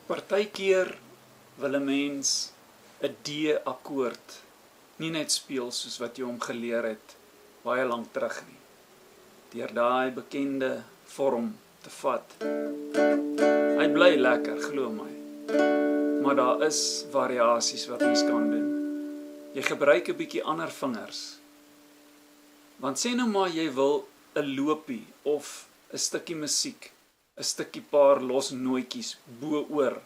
Partykeer wil 'n mens 'n D-akkoord nie net speel soos wat jy hom geleer het baie lank terug nie. Deur daai bekende vorm te vat. Hy bly lekker, glo my. Maar daar is variasies wat mens kan doen. Jy gebruik 'n bietjie ander vingers. Want sê nou maar jy wil 'n loopie of 'n stukkie musiek, 'n stukkie paar los nootjies bo-oor.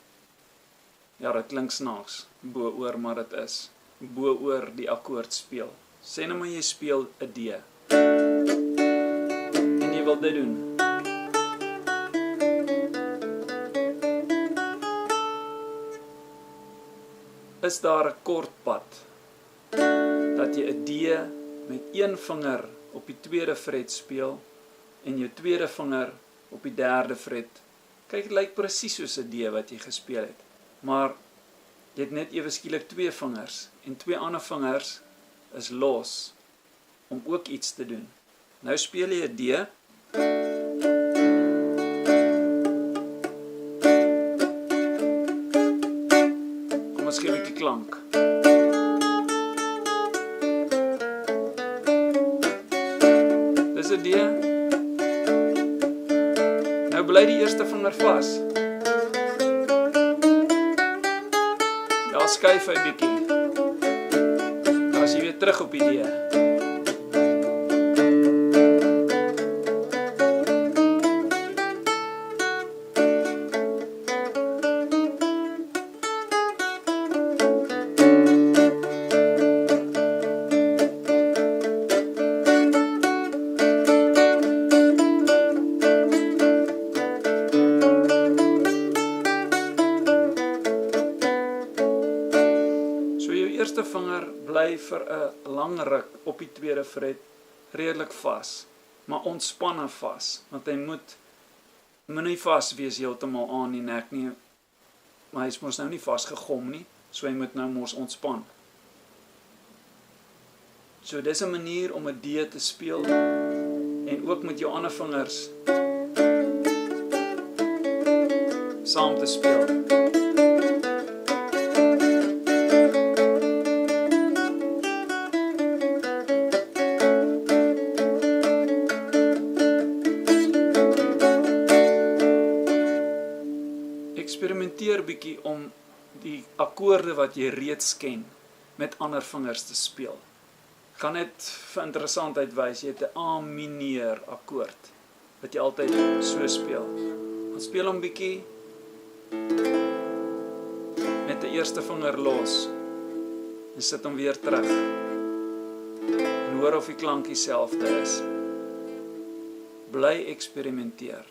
Ja, dit klink snaaks, bo-oor, maar dit is bo-oor die akkoord speel. Sê nou maar jy speel 'n D. En jy wil dit doen. Is daar 'n kort pad dat jy 'n D met een vinger op die tweede fret speel en jou tweede vinger op die derde fret. Kyk, dit lyk presies soos 'n D wat jy gespeel het, maar jy het net ewe skielik twee vingers en twee ander vingers is los om ook iets te doen. Nou speel jy 'n D. Kom ons gee 'n bietjie klank. Dis 'n D. Nou bly die eerste vinger vas. Ja, skuif hy bietjie. Dan is jy weer terug op die D. Eerste vinger bly vir 'n lang ruk op die tweede fret redelik vas, maar ontspanne vas, want hy moet nie vas wees heeltemal aan die nek nie, maar hy is mos nou nie vasgegom nie, so hy moet nou mos ontspan. So dis 'n manier om 'n D te speel, en ook met jou ander vingers saam te speel. Eksperimenteer bietjie om die akkoorde wat jy reeds ken met ander vingers te speel. Kan net vir interessantheid wys, jy het 'n A-mineur akkoord wat jy altyd so speel. Dan speel hom bietjie met die eerste vinger los en sit hom weer terug. En hoor of die klank dieselfde is. Bly eksperimenteer.